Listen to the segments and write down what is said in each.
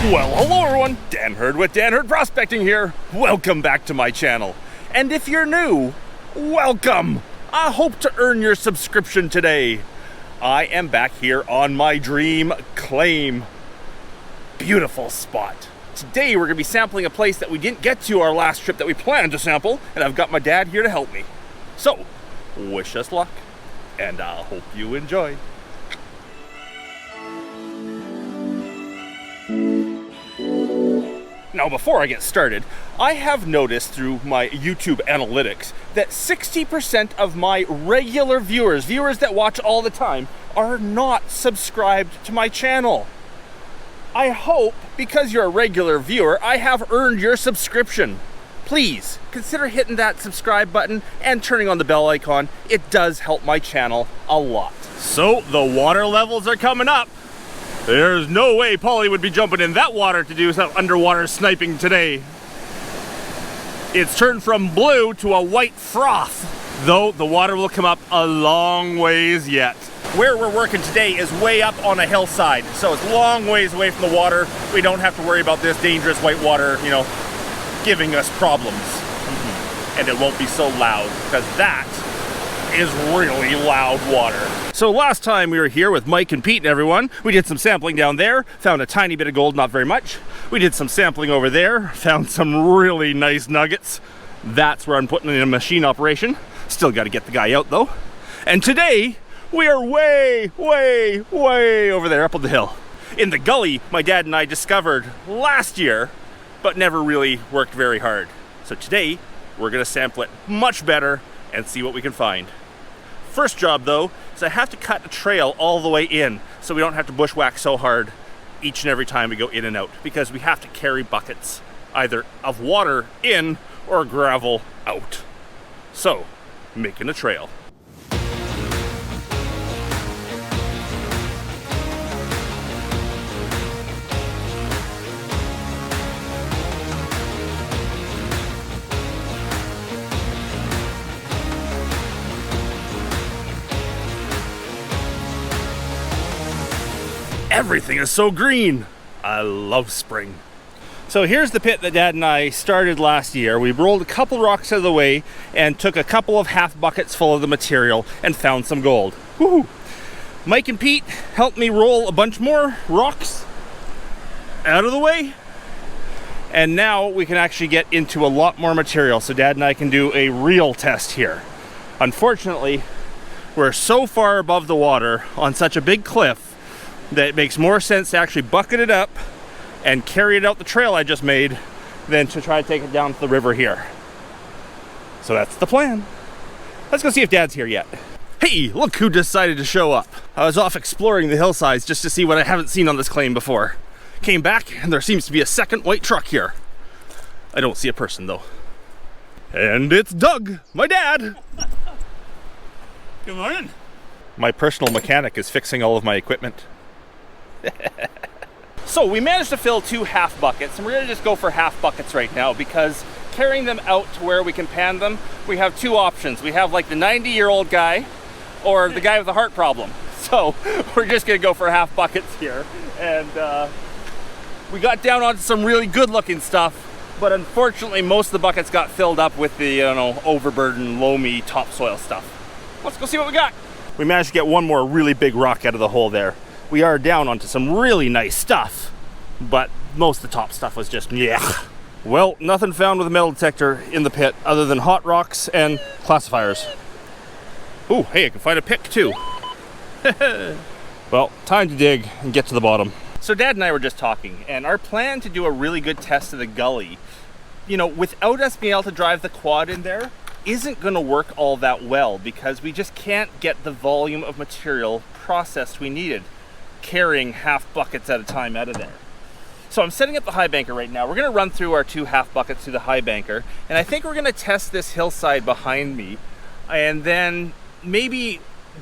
Well, hello everyone, Dan Hurd with Dan Hurd Prospecting here. Welcome back to my channel. And if you're new, welcome. I hope to earn your subscription today. I am back here on my dream claim. Beautiful spot. Today we're gonna be sampling a place that we didn't get to our last trip that we planned to sample, and I've got my dad here to help me. So, wish us luck, and I hope you enjoy. Now, before I get started, I have noticed through my YouTube analytics that 60% of my regular viewers that watch all the time, are not subscribed to my channel. I hope, because you're a regular viewer, I have earned your subscription. Please, consider hitting that subscribe button and turning on the bell icon. It does help my channel a lot. So, the water levels are coming up. There's no way Polly would be jumping in that water to do some underwater sniping today. It's turned from blue to a white froth, though the water will come up a long ways yet. Where we're working today is way up on a hillside, so it's long ways away from the water. We don't have to worry about this dangerous white water, you know, giving us problems. And it won't be so loud, because that is really loud water. So last time we were here with Mike and Pete and everyone, we did some sampling down there, found a tiny bit of gold, not very much. We did some sampling over there, found some really nice nuggets. That's where I'm putting in a machine operation. Still got to get the guy out though. And today, we are way over there up on the hill. In the gully my dad and I discovered last year, but never really worked very hard. So today, we're gonna sample it much better and see what we can find. First job though, is I have to cut a trail all the way in so we don't have to bushwhack so hard each and every time we go in and out, because we have to carry buckets either of water in or gravel out. So, making a trail. Everything is so green. I love spring. So here's the pit that Dad and I started last year. We rolled a couple rocks out of the way and took a couple of half buckets full of the material and found some gold. Woohoo! Mike and Pete helped me roll a bunch more rocks out of the way. And now we can actually get into a lot more material so Dad and I can do a real test here. Unfortunately, we're so far above the water on such a big cliff that it makes more sense to actually bucket it up and carry it out the trail I just made than to try to take it down to the river here. So that's the plan. Let's go see if Dad's here yet. Hey, look who decided to show up. I was off exploring the hillsides just to see what I haven't seen on this claim before. Came back and there seems to be a second white truck here. I don't see a person though. And it's Doug, my dad. Good morning. My personal mechanic is fixing all of my equipment. So we managed to fill 2 half buckets, and we're gonna just go for half buckets right now because carrying them out to where we can pan them, we have 2 options. We have like the 90-year-old guy or the guy with a heart problem. So we're just gonna go for half buckets here. And we got down onto some really good looking stuff, but unfortunately most of the buckets got filled up with the, you know, overburdened, loamy topsoil stuff. Let's go see what we got. We managed to get one more really big rock out of the hole there. We are down onto some really nice stuff, but most of the top stuff was just, yeah. Well, nothing found with a metal detector in the pit other than hot rocks and classifiers. Ooh, hey, I can find a pick too. Well, time to dig and get to the bottom. So Dad and I were just talking, and our plan to do a really good test of the gully, you know, without us being able to drive the quad in there, isn't gonna work all that well because we just can't get the volume of material processed we needed, carrying half buckets at a time out of there. So I'm setting up the high banker right now. We're gonna run through our 2 half buckets through the high banker, and I think we're gonna test this hillside behind me and then maybe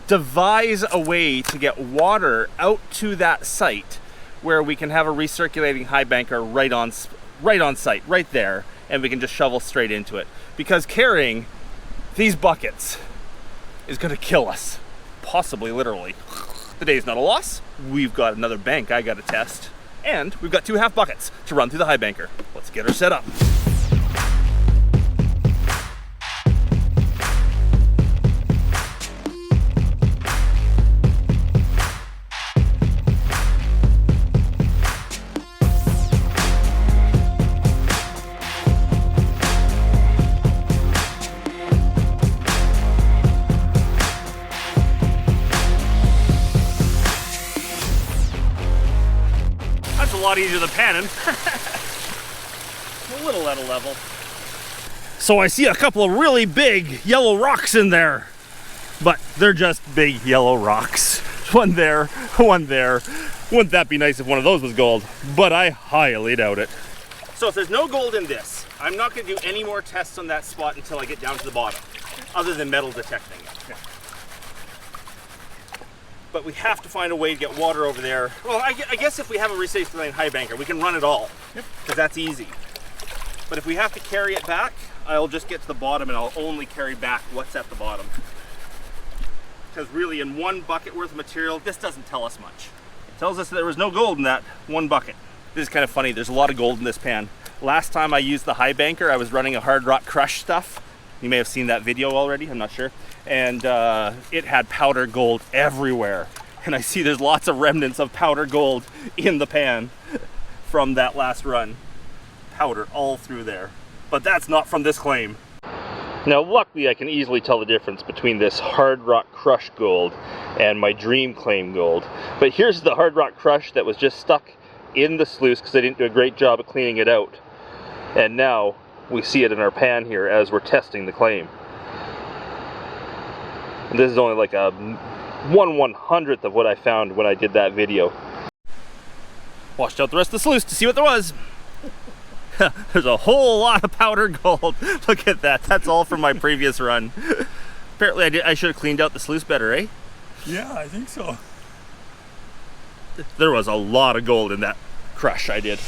devise a way to get water out to that site where we can have a recirculating high banker right on site, right there, and we can just shovel straight into it. Because carrying these buckets is gonna kill us, possibly literally. The day's not a loss. We've got another bank I gotta test, And we've got 2 half buckets to run through the high banker. Let's get her set up. A lot easier than panning. A little out of level. So I see a couple of really big yellow rocks in there, but they're just big yellow rocks. One there, one there. Wouldn't that be nice if one of those was gold? But I highly doubt it. So if there's no gold in this, I'm not going to do any more tests on that spot until I get down to the bottom, other than metal detecting it. Yeah. But we have to find a way to get water over there. Well, I guess if we have a resafe high banker, we can run it all, because that's easy. But if we have to carry it back, I'll just get to the bottom and I'll only carry back what's at the bottom. Because really, in 1 bucket worth of material, this doesn't tell us much. It tells us that there was no gold in that 1 bucket. This is kind of funny, there's a lot of gold in this pan. Last time I used the high banker, I was running a hard rock crush stuff. You may have seen that video already, I'm not sure. And it had powder gold everywhere. And I see there's lots of remnants of powder gold in the pan from that last run. Powder all through there. But that's not from this claim. Now luckily I can easily tell the difference between this hard rock crush gold and my dream claim gold. But here's the hard rock crush that was just stuck in the sluice because they didn't do a great job of cleaning it out. And now we see it in our pan here as we're testing the claim. And this is only like a 1/100th of what I found when I did that video. Washed out the rest of the sluice to see what there was. There's a whole lot of powder gold. Look at that. That's all from my previous run. Apparently I should have cleaned out the sluice better, eh? Yeah, I think so. There was a lot of gold in that crush I did.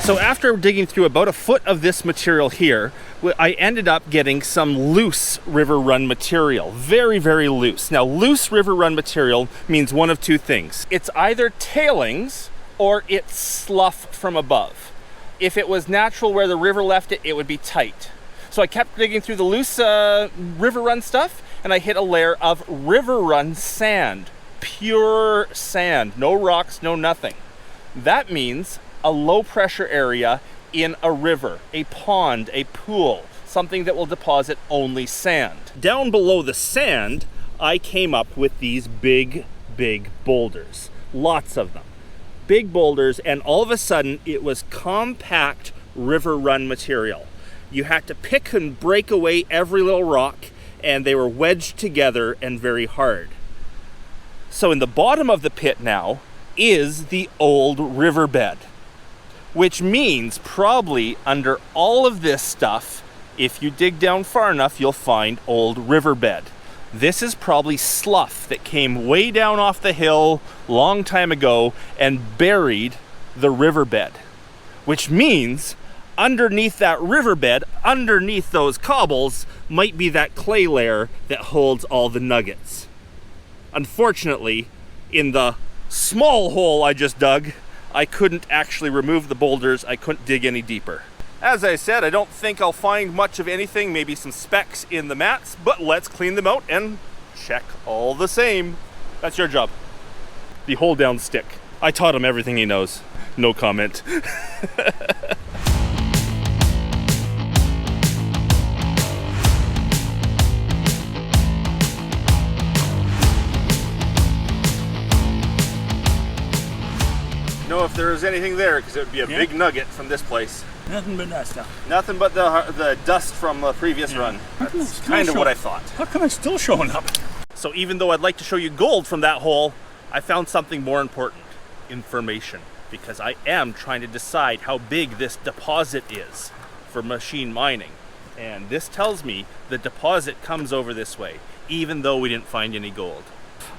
So after digging through about 1 foot of this material here, I ended up getting some loose river run material. Very, very loose. Now, loose river run material means one of 2 things. It's either tailings or it's slough from above. If it was natural where the river left it, it would be tight. So I kept digging through the loose river run stuff, and I hit a layer of river run sand. Pure sand. No rocks, no nothing. That means a low pressure area in a river, a pond, a pool, something that will deposit only sand. Down below the sand, I came up with these big, big boulders. Lots of them. Big boulders, and all of a sudden it was compact river run material. You had to pick and break away every little rock, and they were wedged together and very hard. So in the bottom of the pit now is the old riverbed, which means probably under all of this stuff, if you dig down far enough, you'll find old riverbed. This is probably slough that came way down off the hill long time ago and buried the riverbed, which means underneath that riverbed, underneath those cobbles, might be that clay layer that holds all the nuggets. Unfortunately, in the small hole I just dug, I couldn't actually remove the boulders. I couldn't dig any deeper. As I said, I don't think I'll find much of anything, maybe some specks in the mats, but let's clean them out and check all the same. That's your job. The hold down stick. I taught him everything he knows. No comment. Know if there was anything there, because it would be a big nugget from this place. Nothing but that stuff. Nothing but the dust from the previous run. That's kind of what I thought. How come it's still showing up? So even though I'd like to show you gold from that hole, I found something more important. Information. Because I am trying to decide how big this deposit is for machine mining. And this tells me the deposit comes over this way, even though we didn't find any gold.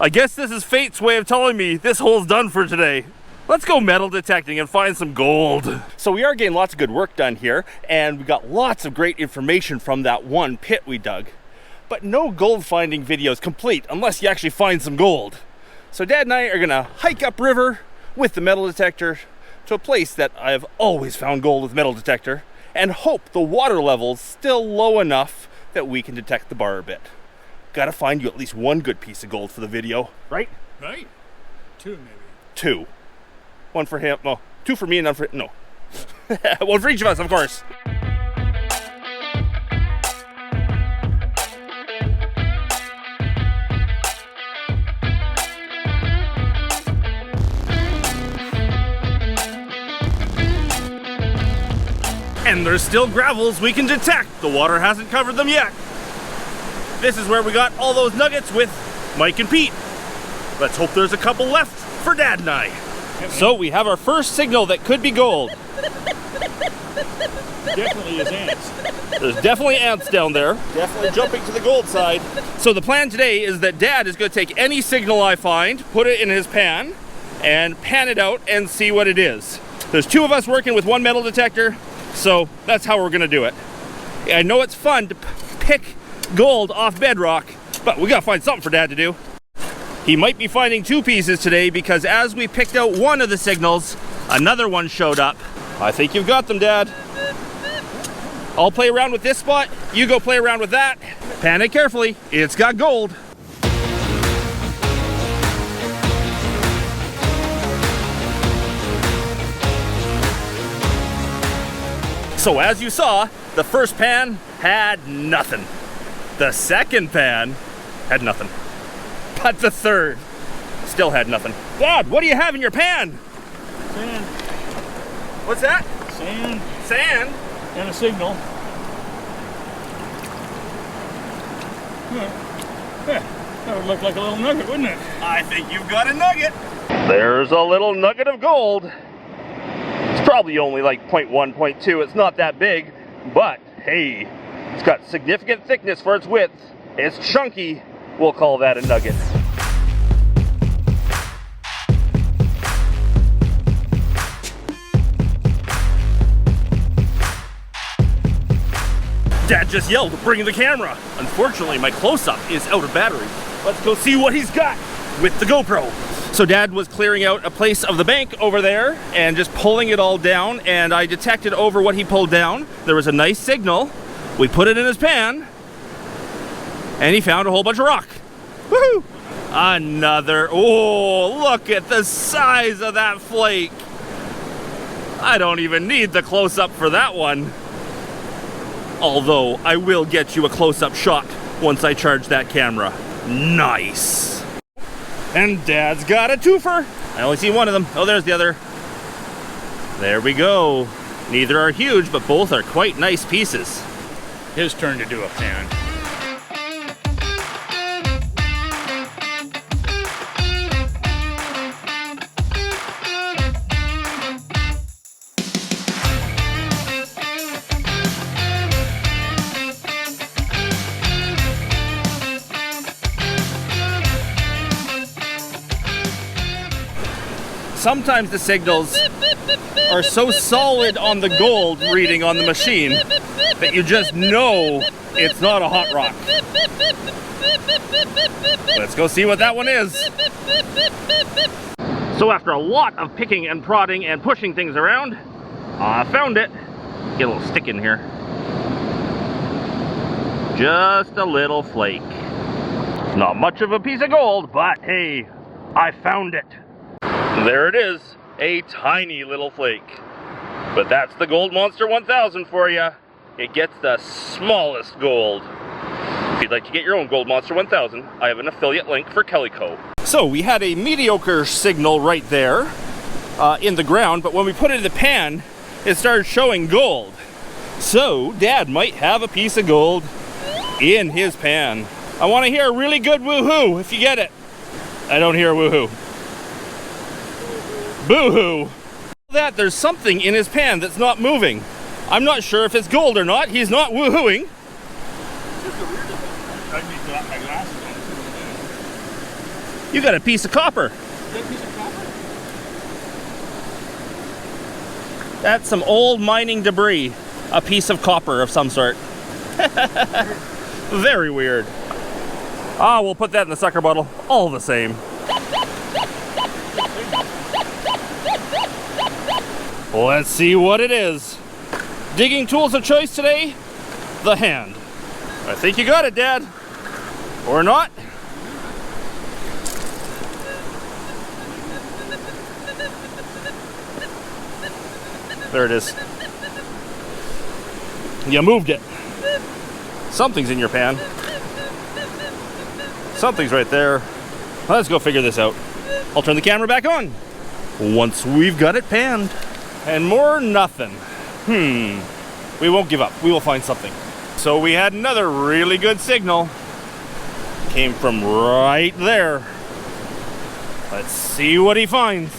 I guess this is fate's way of telling me this hole's done for today. Let's go metal detecting and find some gold. So we are getting lots of good work done here, and we got lots of great information from that one pit we dug. But no gold finding video is complete unless you actually find some gold. So Dad and I are gonna hike upriver with the metal detector to a place that I've always found gold with metal detector, and hope the water level's still low enough that we can detect the bar a bit. Gotta find you at least one good piece of gold for the video, right? Right? 2 maybe. 2. 1 for him, well, 2 for me and none for, no. 1 for each of us, of course. And there's still gravels we can detect. The water hasn't covered them yet. This is where we got all those nuggets with Mike and Pete. Let's hope there's a couple left for Dad and I. So we have our first signal that could be gold. Definitely is ants. There's definitely ants down there. Definitely jumping to the gold side. So the plan today is that Dad is going to take any signal I find, put it in his pan, and pan it out and see what it is. There's 2 of us working with one metal detector, so that's how we're going to do it. I know it's fun to pick gold off bedrock, but we got to find something for Dad to do. He might be finding 2 pieces today because as we picked out one of the signals, another one showed up. I think you've got them, Dad. I'll play around with this spot, you go play around with that. Pan it carefully, it's got gold. So as you saw, the first pan had nothing. The second pan had nothing. But the third still had nothing. Dad, what do you have in your pan? Sand. What's that? Sand. Sand? And a signal. That would look like a little nugget, wouldn't it? I think you've got a nugget. There's a little nugget of gold. It's probably only like 0.1, 0.2. It's not that big, but hey, it's got significant thickness for its width. It's chunky. We'll call that a nugget. Dad just yelled, bring the camera. Unfortunately, my close-up is out of battery. Let's go see what he's got with the GoPro. So Dad was clearing out a place of the bank over there and just pulling it all down, and I detected over what he pulled down. There was a nice signal. We put it in his pan, and he found a whole bunch of rock. Woohoo! Another, oh, look at the size of that flake. I don't even need the close-up for that one. Although, I will get you a close-up shot once I charge that camera. Nice. And Dad's got a twofer. I only see one of them. Oh, there's the other. There we go. Neither are huge, but both are quite nice pieces. His turn to do a pan. Sometimes the signals are so solid on the gold reading on the machine that you just know it's not a hot rock. Let's go see what that one is. So after a lot of picking and prodding and pushing things around, I found it. Get a little stick in here. Just a little flake. Not much of a piece of gold, but hey, I found it. There it is, a tiny little flake. But that's the Gold Monster 1000 for you. It gets the smallest gold. If you'd like to get your own Gold Monster 1000, I have an affiliate link for Kellyco. So we had a mediocre signal right there in the ground, but when we put it in the pan, it started showing gold. So Dad might have a piece of gold in his pan. I want to hear a really good woohoo if you get it. I don't hear a woohoo. Boo-hoo. That there's something in his pan that's not moving. I'm not sure if it's gold or not. He's not woohooing. I need to lock my glasses on. You got a piece of copper. Is that a piece of copper? That's some old mining debris. A piece of copper of some sort. Very weird. Ah, we'll put that in the sucker bottle. All the same. Let's see what it is. Digging tools of choice today, the hand. I think you got it, Dad. Or not. There it is. You moved it. Something's in your pan. Something's right there. Let's go figure this out. I'll turn the camera back on once we've got it panned. And more nothing. We won't give up. We will find something. So we had another really good signal. Came from right there. Let's see what he finds.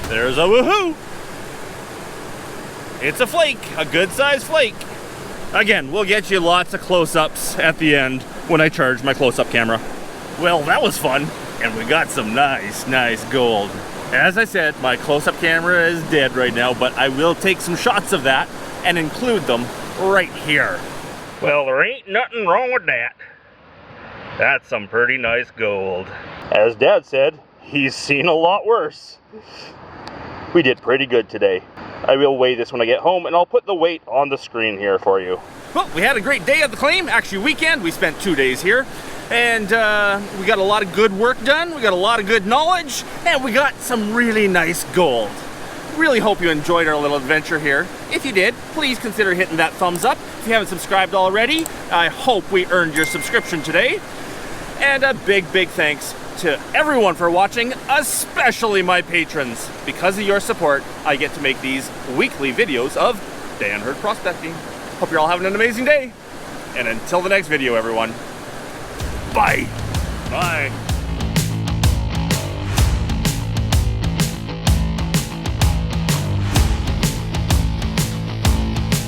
There's a woohoo! It's a flake, a good-sized flake. Again, we'll get you lots of close-ups at the end when I charge my close-up camera. Well, that was fun, and we got some nice gold. As I said, my close-up camera is dead right now, but I will take some shots of that and include them right here. Well, there ain't nothing wrong with that. That's some pretty nice gold. As Dad said, he's seen a lot worse. We did pretty good today. I will weigh this when I get home, and I'll put the weight on the screen here for you. Well, we had a great day at the claim. Actually, weekend. We spent 2 days here. And we got a lot of good work done. We got a lot of good knowledge. And we got some really nice gold. Really hope you enjoyed our little adventure here. If you did, please consider hitting that thumbs up. If you haven't subscribed already, I hope we earned your subscription today. And a big thanks to everyone for watching, especially my patrons. Because of your support, I get to make these weekly videos of Dan Hurd Prospecting. Hope you're all having an amazing day. And until the next video, everyone, bye. Bye.